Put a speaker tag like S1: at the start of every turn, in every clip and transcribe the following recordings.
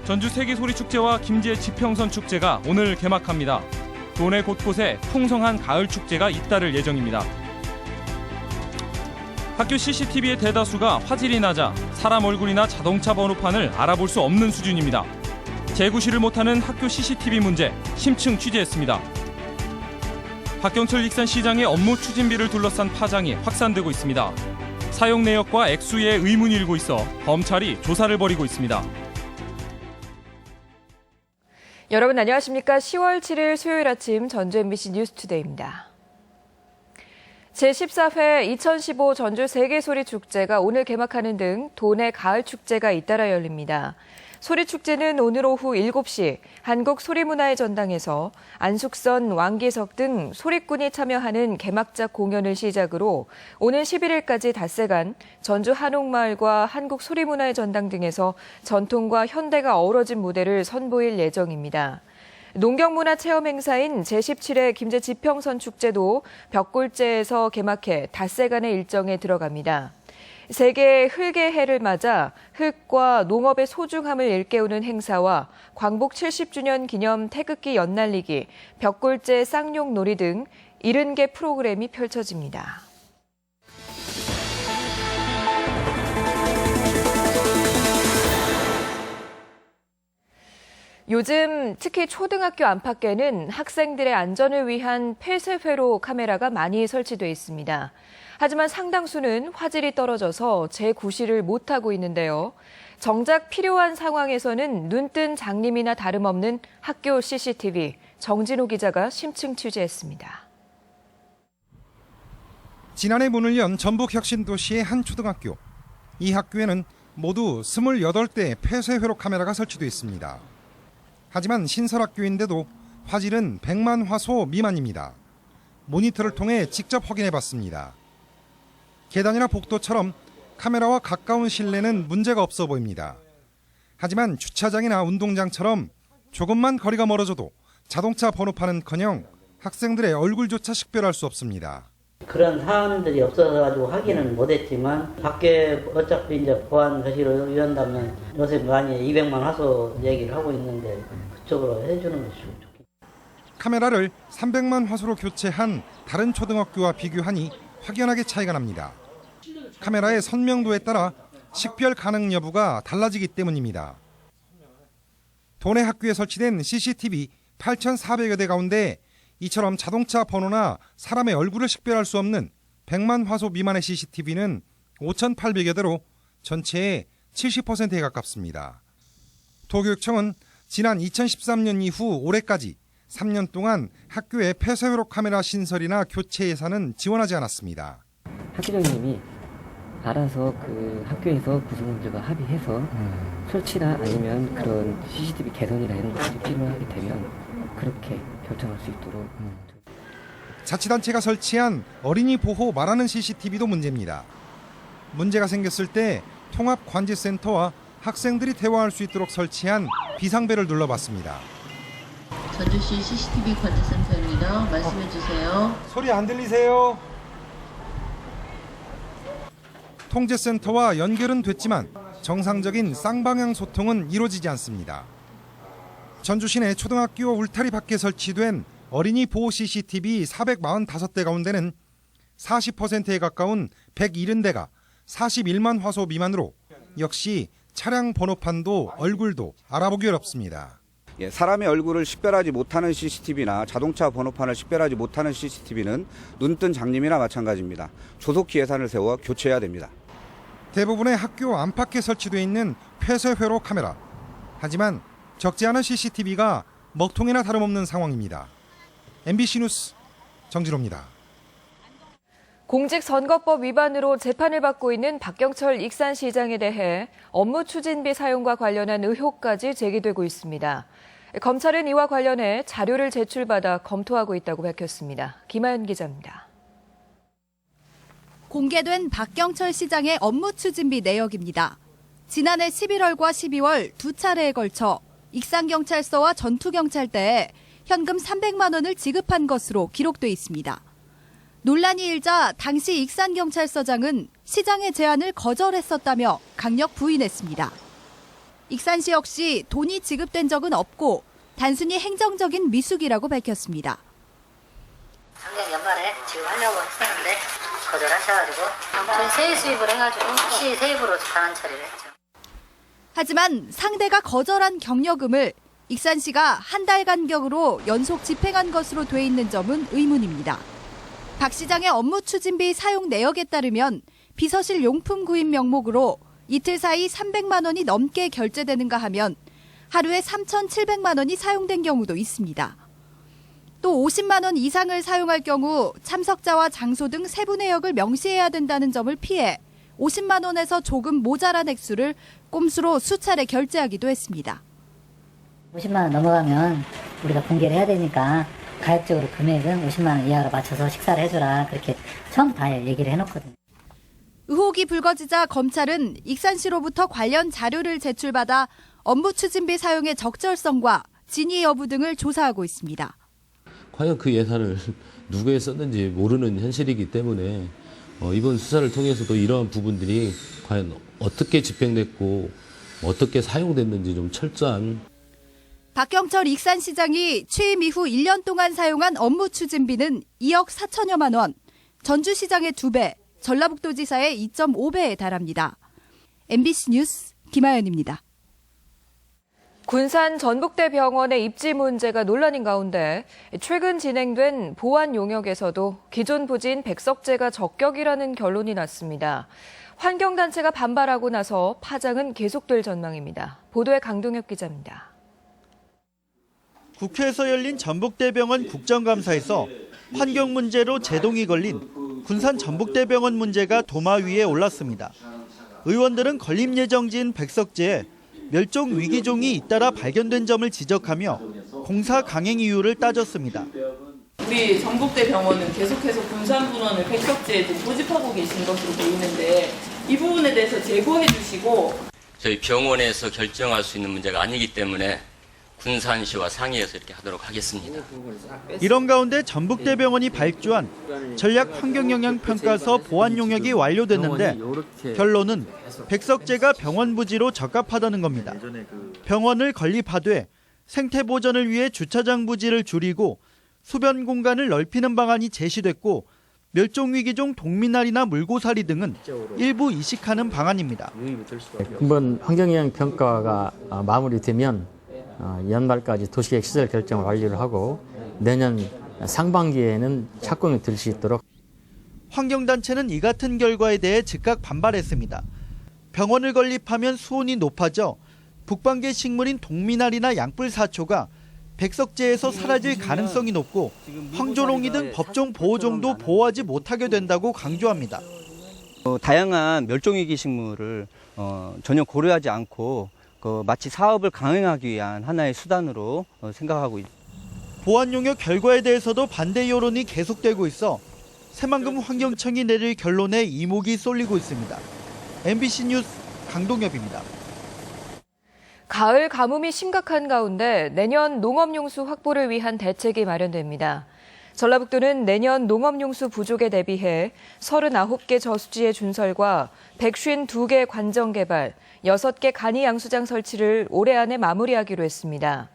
S1: 전주 세계소리축제와 김제 지평선 축제가 오늘 개막합니다. 도내 곳곳에 풍성한 가을 축제가 잇따를 예정입니다. 학교 CCTV의 대다수가 화질이 낮아 사람 얼굴이나 자동차 번호판을 알아볼 수 없는 수준입니다. 재구시를 못하는 학교 CCTV 문제 심층 취재했습니다. 박경철 익산시장의 업무 추진비를 둘러싼 파장이 확산되고 있습니다. 사용 내역과 액수에 의문이 일고 있어 검찰이 조사를 벌이고 있습니다.
S2: 여러분 안녕하십니까? 10월 7일 수요일 아침 전주 MBC 뉴스투데이입니다. 제14회 2015 전주 세계소리축제가 오늘 개막하는 등 도내 가을 축제가 잇따라 열립니다. 소리축제는 오늘 오후 7시 한국소리문화의 전당에서 안숙선, 왕기석 등 소리꾼이 참여하는 개막작 공연을 시작으로 오는 11일까지 닷새간 전주 한옥마을과 한국소리문화의 전당 등에서 전통과 현대가 어우러진 무대를 선보일 예정입니다. 농경문화체험 행사인 제17회 김제 지평선 축제도 벽골제에서 개막해 닷새간의 일정에 들어갑니다. 세계 흙의 해를 맞아 흙과 농업의 소중함을 일깨우는 행사와 광복 70주년 기념 태극기 연날리기, 벽골제 쌍용놀이 등 70개 프로그램이 펼쳐집니다. 요즘 특히 초등학교 안팎에는 학생들의 안전을 위한 폐쇄회로 카메라가 많이 설치돼 있습니다. 하지만 상당수는 화질이 떨어져서 재구시를 못하고 있는데요. 정작 필요한 상황에서는 눈뜬 장님이나 다름없는 학교 CCTV, 정진호 기자가 심층 취재했습니다.
S3: 지난해 문을 연 전북혁신도시의 한 초등학교. 이 학교에는 모두 28대의 폐쇄회로 카메라가 설치되어 있습니다. 하지만 신설학교인데도 화질은 100만 화소 미만입니다. 모니터를 통해 직접 확인해봤습니다. 계단이나 복도처럼 카메라와 가까운 실내는 문제가 없어 보입니다. 하지만 주차장이나 운동장처럼 조금만 거리가 멀어져도 자동차 번호판은커녕 학생들의 얼굴조차 식별할 수 없습니다.
S4: 그런 사안들이 없어가지고 확인은 못했지만 밖에 어차피 이제 보안 거실을 위한다면 요새 많이 200만 화소 얘기를 하고 있는데 그쪽으로 해주는 것이 좋겠습니다.
S3: 카메라를 300만 화소로 교체한 다른 초등학교와 비교하니 확연하게 차이가 납니다. 카메라의 선명도에 따라 식별 가능 여부가 달라지기 때문입니다. 도내 학교에 설치된 CCTV 8,400여 대 가운데 이처럼 자동차 번호나 사람의 얼굴을 식별할 수 없는 100만 화소 미만의 CCTV는 5,800여 대로 전체의 70%에 가깝습니다. 도교육청은 지난 2013년 이후 올해까지 3년 동안 학교의 폐쇄회로 카메라 신설이나 교체 예산은 지원하지 않았습니다.
S5: 학교장님이 알아서 그 학교에서 구성원들과 합의해서 설치나 아니면 그런 CCTV 개선이나 이런 것들이 필요하게 되면 그렇게 결정할 수 있도록.
S3: 자치단체가 설치한 어린이 보호 말하는 CCTV도 문제입니다. 문제가 생겼을 때 통합관제센터와 학생들이 대화할 수 있도록 설치한 비상벨을 눌러봤습니다.
S6: 전주시 CCTV 관제센터입니다. 말씀해 주세요.
S3: 소리 안 들리세요? 통제센터와 연결은 됐지만 정상적인 쌍방향 소통은 이루어지지 않습니다. 전주 시내 초등학교 울타리 밖에 설치된 어린이 보호 CCTV 445대 가운데는 40%에 가까운 170대가 41만 화소 미만으로 역시 차량 번호판도 얼굴도 알아보기 어렵습니다.
S7: 사람의 얼굴을 식별하지 못하는 CCTV나 자동차 번호판을 식별하지 못하는 CCTV는 눈뜬 장님이나 마찬가지입니다. 조속히 예산을 세워 교체해야 됩니다.
S3: 대부분의 학교 안팎에 설치되어 있는 폐쇄회로 카메라. 하지만 적지 않은 CCTV가 먹통이나 다름없는 상황입니다. MBC 뉴스 정진호입니다.
S2: 공직선거법 위반으로 재판을 받고 있는 박경철 익산시장에 대해 업무 추진비 사용과 관련한 의혹까지 제기되고 있습니다. 검찰은 이와 관련해 자료를 제출받아 검토하고 있다고 밝혔습니다. 김하연 기자입니다.
S8: 공개된 박경철 시장의 업무 추진비 내역입니다. 지난해 11월과 12월 두 차례에 걸쳐 익산경찰서와 전투경찰대에 현금 300만 원을 지급한 것으로 기록돼 있습니다. 논란이 일자 당시 익산경찰서장은 시장의 제안을 거절했었다며 강력 부인했습니다. 익산시 역시 돈이 지급된 적은 없고 단순히 행정적인 미숙이라고 밝혔습니다.
S9: 작년 연말에 지급하려고 했었는데 거절하셔가지고 저희 세입 수입을 해가지고 시 세입으로 반환 처리를 했죠.
S8: 하지만 상대가 거절한 경력금을 익산시가 한 달 간격으로 연속 집행한 것으로 돼 있는 점은 의문입니다. 박 시장의 업무 추진비 사용 내역에 따르면 비서실 용품 구입 명목으로 이틀 사이 300만 원이 넘게 결제되는가 하면 하루에 3,700만 원이 사용된 경우도 있습니다. 또 50만 원 이상을 사용할 경우 참석자와 장소 등 세부 내역을 명시해야 된다는 점을 피해 50만 원에서 조금 모자란 액수를 꼼수로 수차례 결제하기도 했습니다.
S9: 50만 원 넘어가면 우리가 공개를 해야 되니까 가액적으로 금액은 50만 원 이하로 맞춰서 식사를 해줘라. 그렇게 처음부터 다 얘기를 해놓거든요.
S8: 의혹이 불거지자 검찰은 익산시로부터 관련 자료를 제출받아 업무 추진비 사용의 적절성과 진위 여부 등을 조사하고 있습니다.
S10: 과연 그 예산을 누구에 썼는지 모르는 현실이기 때문에 이번 수사를 통해서도 이러한 부분들이 과연 어떻게 집행됐고 어떻게 사용됐는지 좀 철저한.
S8: 박경철 익산시장이 취임 이후 1년 동안 사용한 업무 추진비는 2억 4천여만 원, 전주시장의 2배, 전라북도지사의 2.5배에 달합니다. MBC 뉴스 김아연입니다.
S2: 군산 전북대병원의 입지 문제가 논란인 가운데 최근 진행된 보안 용역에서도 기존 부지인 백석제가 적격이라는 결론이 났습니다. 환경단체가 반발하고 나서 파장은 계속될 전망입니다. 보도에 강동혁 기자입니다.
S11: 국회에서 열린 전북대병원 국정감사에서 환경 문제로 제동이 걸린 군산 전북대병원 문제가 도마 위에 올랐습니다. 의원들은 건립 예정지인 백석제에 멸종 위기종이 잇따라 발견된 점을 지적하며 공사 강행 이유를 따졌습니다.
S12: 우리 전북대병원은 계속해서 군산 분원을 백석제에 고집하고 계신 것으로 보이는데 이 부분에 대해서 제고해 주시고
S13: 저희 병원에서 결정할 수 있는 문제가 아니기 때문에 군산시와 상의해서 이렇게 하도록 하겠습니다.
S11: 이런 가운데 전북대병원이 발주한 전략 환경영향평가서 보안 용역이 완료됐는데 결론은 백석제가 병원 부지로 적합하다는 겁니다. 병원을 건립하되 생태 보전을 위해 주차장 부지를 줄이고 소변 공간을 넓히는 방안이 제시됐고 멸종위기종 동미나리나 물고사리 등은 일부 이식하는 방안입니다.
S14: 이번 환경영향평가가 마무리되면 연말까지 도시계획 시설 결정을 완료를 하고 내년 상반기에는 착공이 될 수 있도록.
S11: 환경단체는 이 같은 결과에 대해 즉각 반발했습니다. 병원을 건립하면 수온이 높아져 북방계 식물인 동미나리나 양뿔사초가 백석제에서 사라질 가능성이 높고 황조롱이 등 법정 보호종도 보호하지 못하게 된다고 강조합니다.
S15: 다양한 멸종위기 식물을 전혀 고려하지 않고 마치 사업을 강행하기 위한 하나의 수단으로 생각하고 있습니다.
S11: 보안 용역 결과에 대해서도 반대 여론이 계속되고 있어 새만금 환경청이 내릴 결론에 이목이 쏠리고 있습니다. MBC 뉴스 강동엽입니다.
S2: 가을 가뭄이 심각한 가운데 내년 농업용수 확보를 위한 대책이 마련됩니다. 전라북도는 내년 농업용수 부족에 대비해 39개 저수지의 준설과 152개 관정 개발, 6개 간이 양수장 설치를 올해 안에 마무리하기로 했습니다.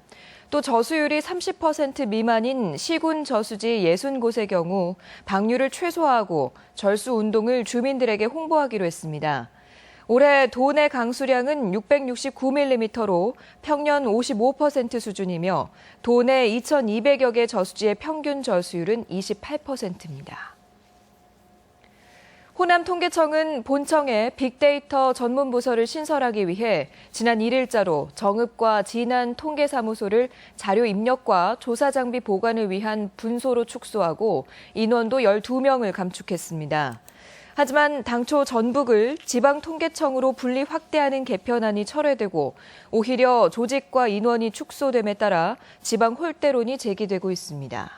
S2: 또 저수율이 30% 미만인 시군 저수지 60곳의 경우 방류를 최소화하고 절수 운동을 주민들에게 홍보하기로 했습니다. 올해 도내 강수량은 669mm로 평년 55% 수준이며 도내 2,200여 개 저수지의 평균 저수율은 28%입니다. 호남통계청은 본청에 빅데이터 전문 부서를 신설하기 위해 지난 1일자로 정읍과 진안 통계사무소를 자료 입력과 조사 장비 보관을 위한 분소로 축소하고 인원도 12명을 감축했습니다. 하지만 당초 전북을 지방통계청으로 분리 확대하는 개편안이 철회되고 오히려 조직과 인원이 축소됨에 따라 지방 홀대론이 제기되고 있습니다.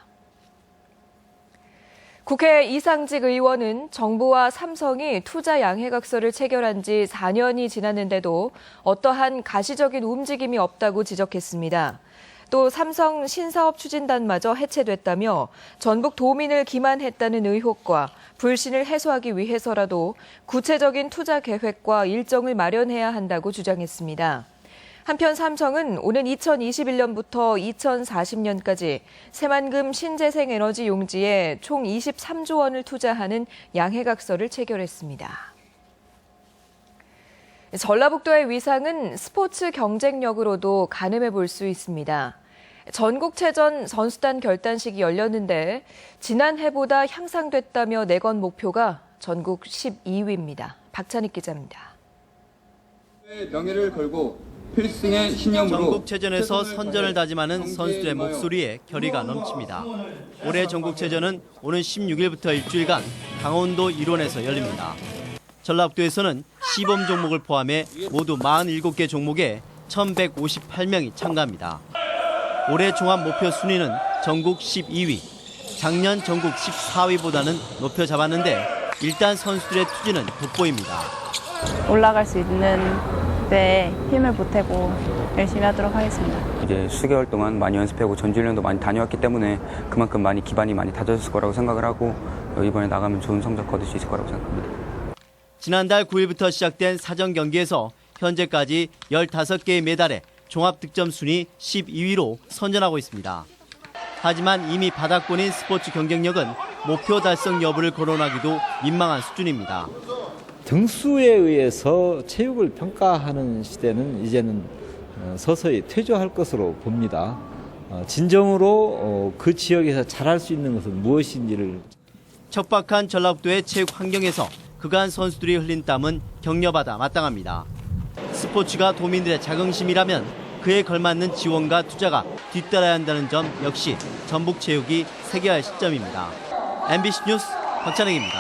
S2: 국회 이상직 의원은 정부와 삼성이 투자 양해각서를 체결한 지 4년이 지났는데도 어떠한 가시적인 움직임이 없다고 지적했습니다. 또 삼성 신사업 추진단마저 해체됐다며 전북 도민을 기만했다는 의혹과 불신을 해소하기 위해서라도 구체적인 투자 계획과 일정을 마련해야 한다고 주장했습니다. 한편 삼성은 오는 2021년부터 2040년까지 새만금 신재생에너지 용지에 총 23조 원을 투자하는 양해각서를 체결했습니다. 전라북도의 위상은 스포츠 경쟁력으로도 가늠해 볼 수 있습니다. 전국체전 선수단 결단식이 열렸는데 지난해보다 향상됐다며 내건 목표가 전국 12위입니다. 박찬익 기자입니다.
S16: 명예를 걸고 필승의 신념으로
S11: 전국체전에서 선전을 다짐하는 선수들의 목소리에 결의가 넘칩니다. 올해 전국체전은 오는 16일부터 일주일간 강원도 일원에서 열립니다. 전라북도에서는 시범 종목을 포함해 모두 47개 종목에 1,158명이 참가합니다. 올해 종합 목표 순위는 전국 12위, 작년 전국 14위보다는 높여 잡았는데 일단 선수들의 투지는 돋보입니다.
S17: 올라갈 수 있는 데 힘을 보태고 열심히 하도록 하겠습니다.
S18: 이제 수개월 동안 많이 연습하고 전지훈련도 많이 다녀왔기 때문에 그만큼 많이 기반이 많이 다졌을 거라고 생각을 하고 이번에 나가면 좋은 성적 거둘 수 있을 거라고 생각합니다.
S11: 지난달 9일부터 시작된 사전 경기에서 현재까지 15개의 메달에 종합 득점 순위 12위로 선전하고 있습니다. 하지만 이미 바닥권인 스포츠 경쟁력은 목표 달성 여부를 거론하기도 민망한 수준입니다.
S19: 등수에 의해서 체육을 평가하는 시대는 이제는 서서히 퇴조할 것으로 봅니다. 진정으로 그 지역에서 잘할 수 있는 것은 무엇인지를.
S11: 척박한 전라북도의 체육 환경에서 그간 선수들이 흘린 땀은 격려받아 마땅합니다. 스포츠가 도민들의 자긍심이라면 그에 걸맞는 지원과 투자가 뒤따라야 한다는 점 역시 전북체육이 새겨야 할 시점입니다. MBC 뉴스 박찬익입니다.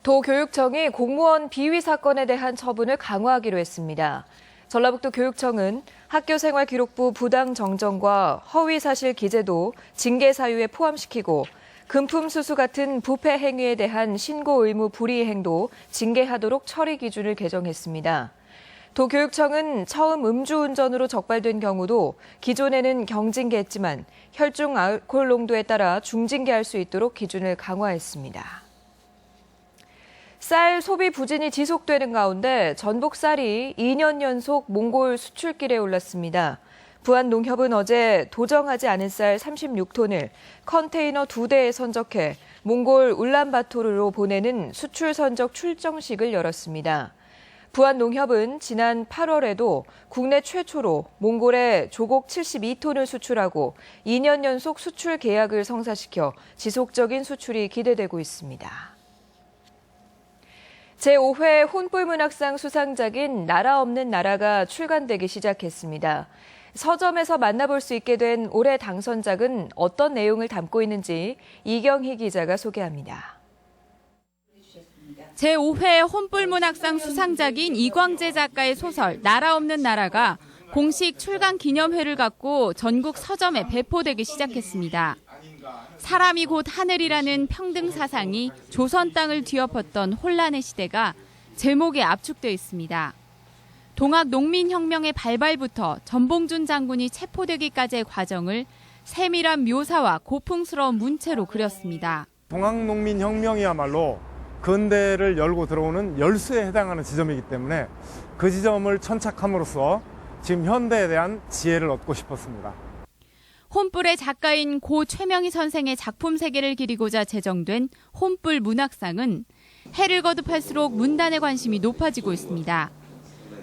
S2: 도교육청이 공무원 비위 사건에 대한 처분을 강화하기로 했습니다. 전라북도 교육청은 학교생활기록부 부당 정정과 허위사실 기재도 징계 사유에 포함시키고 금품 수수 같은 부패 행위에 대한 신고 의무 불이행도 징계하도록 처리 기준을 개정했습니다. 도교육청은 처음 음주운전으로 적발된 경우도 기존에는 경징계했지만 혈중 알코올 농도에 따라 중징계할 수 있도록 기준을 강화했습니다. 쌀 소비 부진이 지속되는 가운데 전북 쌀이 2년 연속 몽골 수출길에 올랐습니다. 부안농협은 어제 도정하지 않은 쌀 36톤을 컨테이너 2대에 선적해 몽골 울란바토르로 보내는 수출 선적 출정식을 열었습니다. 부안농협은 지난 8월에도 국내 최초로 몽골에 조곡 72톤을 수출하고 2년 연속 수출 계약을 성사시켜 지속적인 수출이 기대되고 있습니다. 제5회 혼불문학상 수상작인 나라 없는 나라가 출간되기 시작했습니다. 서점에서 만나볼 수 있게 된 올해 당선작은 어떤 내용을 담고 있는지 이경희 기자가 소개합니다.
S20: 제5회 혼불문학상 수상작인 이광재 작가의 소설 나라 없는 나라가 공식 출간 기념회를 갖고 전국 서점에 배포되기 시작했습니다. 사람이 곧 하늘이라는 평등 사상이 조선 땅을 뒤엎었던 혼란의 시대가 제목에 압축되어 있습니다. 동학 농민혁명의 발발부터 전봉준 장군이 체포되기까지의 과정을 세밀한 묘사와 고풍스러운 문체로 그렸습니다.
S21: 동학농민혁명이야말로 근대를 열고 들어오는 열쇠에 해당하는 지점이기 때문에 그 지점을 천착함으로써 지금 현대에 대한 지혜를 얻고 싶었습니다.
S20: 혼불의 작가인 고 최명희 선생의 작품 세계를 기리고자 제정된 혼불 문학상은 해를 거듭할수록 문단의 관심이 높아지고 있습니다.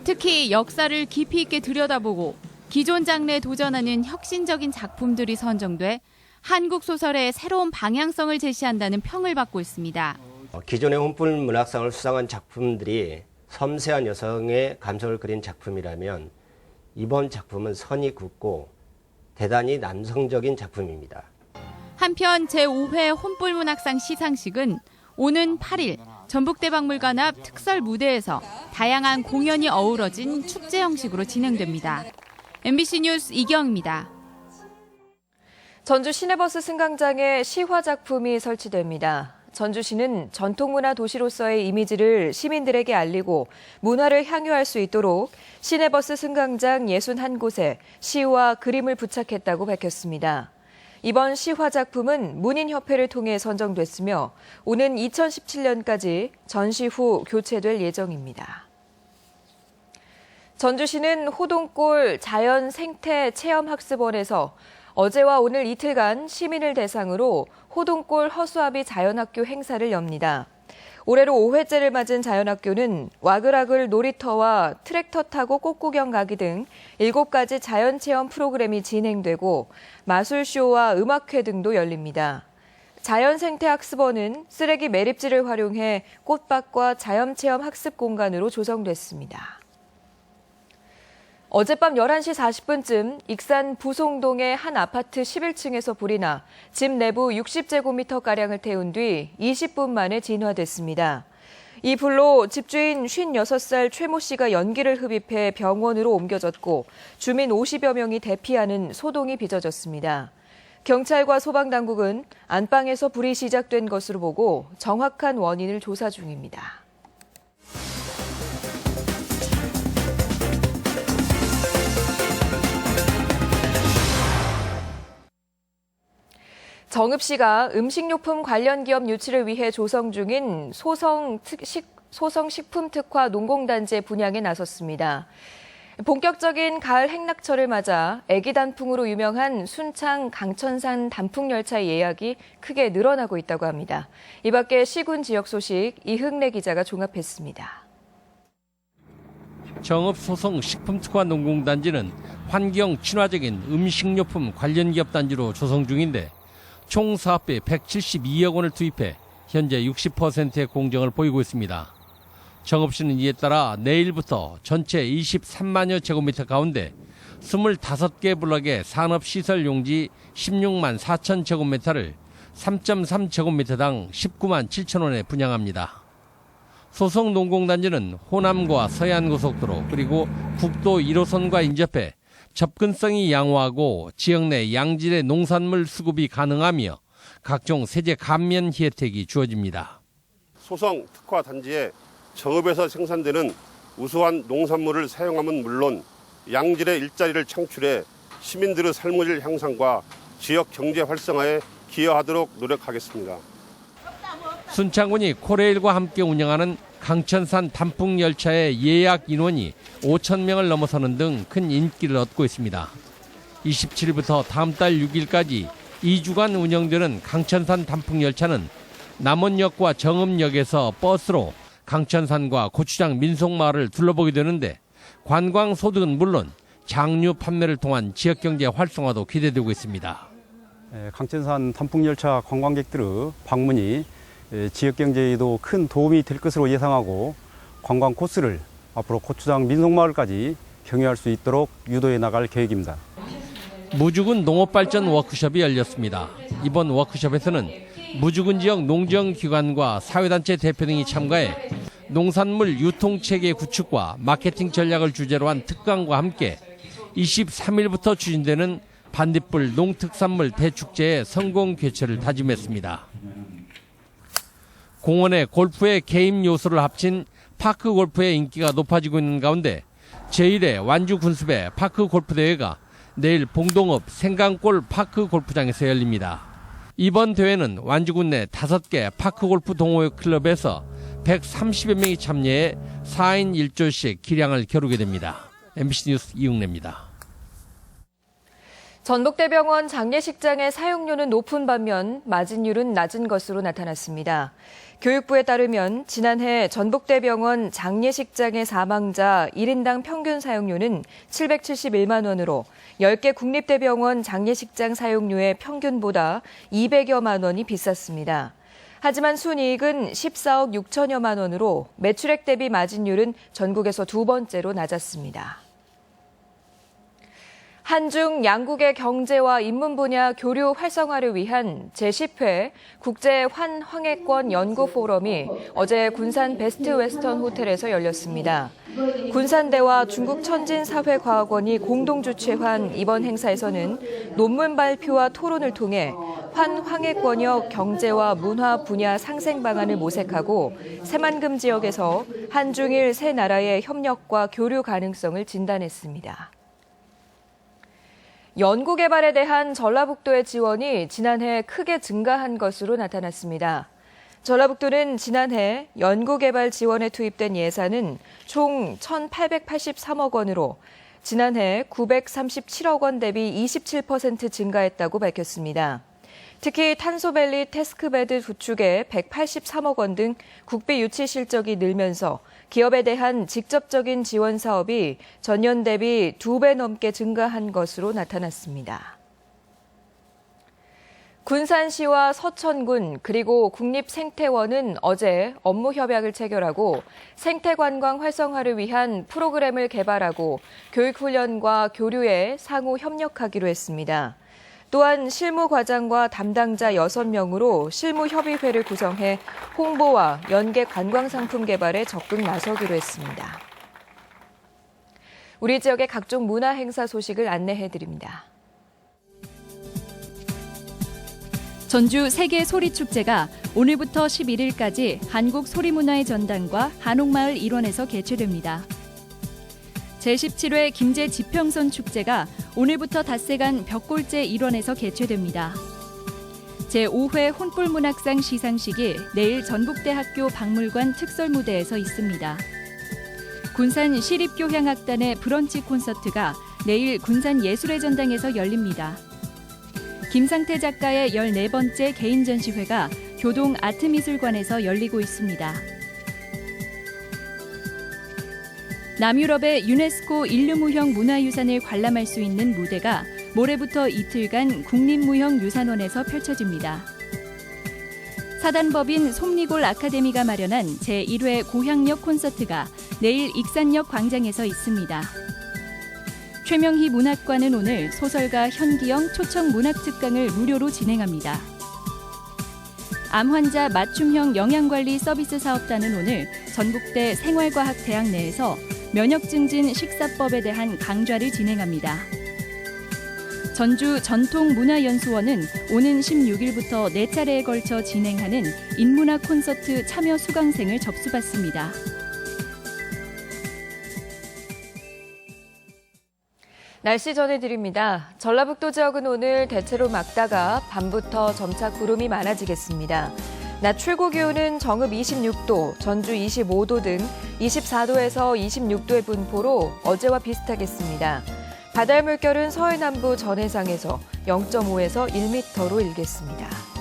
S20: 특히 역사를 깊이 있게 들여다보고 기존 장르에 도전하는 혁신적인 작품들이 선정돼 한국 소설의 새로운 방향성을 제시한다는 평을 받고 있습니다.
S22: 기존의 혼불 문학상을 수상한 작품들이 섬세한 여성의 감성을 그린 작품이라면 이번 작품은 선이 굵고 대단히 남성적인 작품입니다.
S20: 한편 제5회 혼불문학상 시상식은 오는 8일 전북대박물관 앞 특설 무대에서 다양한 공연이 어우러진 축제 형식으로 진행됩니다. MBC 뉴스 이경입니다.
S2: 전주 시내버스 승강장에 시화 작품이 설치됩니다. 전주시는 전통문화 도시로서의 이미지를 시민들에게 알리고 문화를 향유할 수 있도록 시내버스 승강장 61곳에 시와 그림을 부착했다고 밝혔습니다. 이번 시화 작품은 문인협회를 통해 선정됐으며 오는 2017년까지 전시 후 교체될 예정입니다. 전주시는 호동골 자연생태체험학습원에서 어제와 오늘 이틀간 시민을 대상으로 호동골 허수아비 자연학교 행사를 엽니다. 올해로 5회째를 맞은 자연학교는 와글와글 놀이터와 트랙터 타고 꽃구경 가기 등 7가지 자연체험 프로그램이 진행되고 마술쇼와 음악회 등도 열립니다. 자연생태학습원은 쓰레기 매립지를 활용해 꽃밭과 자연체험 학습 공간으로 조성됐습니다. 어젯밤 11시 40분쯤 익산 부송동의 한 아파트 11층에서 불이 나 집 내부 60제곱미터가량을 태운 뒤 20분 만에 진화됐습니다. 이 불로 집주인 56살 최모 씨가 연기를 흡입해 병원으로 옮겨졌고 주민 50여 명이 대피하는 소동이 빚어졌습니다. 경찰과 소방당국은 안방에서 불이 시작된 것으로 보고 정확한 원인을 조사 중입니다. 정읍 씨가 음식료품 관련 기업 유치를 위해 조성 중인 소성식품특화 농공단지의 분양에 나섰습니다. 본격적인 가을 행락철을 맞아 애기 단풍으로 유명한 순창 강천산 단풍열차의 예약이 크게 늘어나고 있다고 합니다. 이 밖에 시군 지역 소식 이흥래 기자가 종합했습니다.
S1: 정읍 소성식품특화 농공단지는 환경 친화적인 음식료품 관련 기업 단지로 조성 중인데 총 사업비 172억 원을 투입해 현재 60%의 공정을 보이고 있습니다. 정읍시는 이에 따라 내일부터 전체 23만여 제곱미터 가운데 25개 블럭의 산업시설 용지 16만 4천 제곱미터를 3.3제곱미터당 19만 7천 원에 분양합니다. 소성 농공단지는 호남과 서해안고속도로 그리고 국도 1호선과 인접해 접근성이 양호하고 지역 내 양질의 농산물 수급이 가능하며 각종 세제 감면 혜택이 주어집니다.
S4: 소성 특화 단지에 정읍에서 생산되는 우수한 농산물을 사용함은 물론 양질의 일자리를 창출해 시민들의 삶의 질 향상과 지역 경제 활성화에 기여하도록 노력하겠습니다.
S1: 순창군이 코레일과 함께 운영하는 강천산 단풍열차의 예약 인원이 5천 명을 넘어서는 등 큰 인기를 얻고 있습니다. 27일부터 다음 달 6일까지 2주간 운영되는 강천산 단풍열차는 남원역과 정읍역에서 버스로 강천산과 고추장 민속마을을 둘러보게 되는데 관광 소득은 물론 장류 판매를 통한 지역경제 활성화도 기대되고 있습니다.
S23: 강천산 단풍열차 관광객들의 방문이 지역경제에도 큰 도움이 될 것으로 예상하고 관광 코스를 앞으로 고추장 민속마을까지 경유할 수 있도록 유도해 나갈 계획입니다.
S1: 무주군 농업발전 워크숍이 열렸습니다. 이번 워크숍에서는 무주군 지역 농정기관과 사회단체 대표 등이 참가해 농산물 유통체계 구축과 마케팅 전략을 주제로 한 특강과 함께 23일부터 추진되는 반딧불 농특산물 대축제의 성공 개최를 다짐했습니다. 공원에 골프의 개입 요소를 합친 파크 골프의 인기가 높아지고 있는 가운데 제1회 완주 군수배 파크 골프 대회가 내일 봉동읍 생강골 파크 골프장에서 열립니다. 이번 대회는 완주군 내 5개 파크 골프 동호회 클럽에서 130여 명이 참여해 4인 1조씩 기량을 겨루게 됩니다. MBC 뉴스 이흥래입니다.
S2: 전북대병원 장례식장의 사용료는 높은 반면 마진율은 낮은 것으로 나타났습니다. 교육부에 따르면 지난해 전북대병원 장례식장의 사망자 1인당 평균 사용료는 771만 원으로 10개 국립대병원 장례식장 사용료의 평균보다 200여만 원이 비쌌습니다. 하지만 순이익은 14억 6천여만 원으로 매출액 대비 마진율은 전국에서 두 번째로 낮았습니다. 한중 양국의 경제와 인문 분야 교류 활성화를 위한 제10회 국제환황해권 연구 포럼이 어제 군산 베스트 웨스턴 호텔에서 열렸습니다. 군산대와 중국천진사회과학원이 공동 주최한 이번 행사에서는 논문 발표와 토론을 통해 환황해권역 경제와 문화 분야 상생 방안을 모색하고 새만금 지역에서 한중일 세 나라의 협력과 교류 가능성을 진단했습니다. 연구개발에 대한 전라북도의 지원이 지난해 크게 증가한 것으로 나타났습니다. 전라북도는 지난해 연구개발 지원에 투입된 예산은 총 1,883억 원으로 지난해 937억 원 대비 27% 증가했다고 밝혔습니다. 특히 탄소밸리 테스크베드 구축에 183억 원 등 국비 유치 실적이 늘면서 기업에 대한 직접적인 지원 사업이 전년 대비 2배 넘게 증가한 것으로 나타났습니다. 군산시와 서천군 그리고 국립생태원은 어제 업무 협약을 체결하고 생태관광 활성화를 위한 프로그램을 개발하고 교육훈련과 교류에 상호 협력하기로 했습니다. 또한 실무과장과 담당자 6명으로 실무협의회를 구성해 홍보와 연계 관광상품 개발에 적극 나서기로 했습니다. 우리 지역의 각종 문화행사 소식을 안내해드립니다.
S5: 전주 세계소리축제가 오늘부터 11일까지 한국소리문화의 전당과 한옥마을 일원에서 개최됩니다. 제17회 김제지평선 축제가 오늘부터 닷새간 벽골제 일원에서 개최됩니다. 제5회 혼불문학상 시상식이 내일 전북대학교 박물관 특설무대에서 있습니다. 군산 시립교향악단의 브런치 콘서트가 내일 군산예술의 전당에서 열립니다. 김상태 작가의 14번째 개인 전시회가 교동 아트미술관에서 열리고 있습니다. 남유럽의 유네스코 인류무형 문화유산을 관람할 수 있는 무대가 모레부터 이틀간 국립무형유산원에서 펼쳐집니다. 사단법인 솜니골 아카데미가 마련한 제1회 고향역 콘서트가 내일 익산역 광장에서 있습니다. 최명희 문학관은 오늘 소설가 현기영 초청 문학특강을 무료로 진행합니다. 암 환자 맞춤형 영양관리 서비스 사업단은 오늘 전북대 생활과학대학 내에서 면역증진 식사법에 대한 강좌를 진행합니다. 전주 전통문화연수원은 오는 16일부터 4차례에 걸쳐 진행하는 인문학 콘서트 참여 수강생을 접수받습니다.
S2: 날씨 전해드립니다. 전라북도 지역은 오늘 대체로 맑다가 밤부터 점차 구름이 많아지겠습니다. 낮 최고 기온은 정읍 26도, 전주 25도 등 24도에서 26도의 분포로 어제와 비슷하겠습니다. 바다의 물결은 서해남부 전해상에서 0.5에서 1m로 일겠습니다.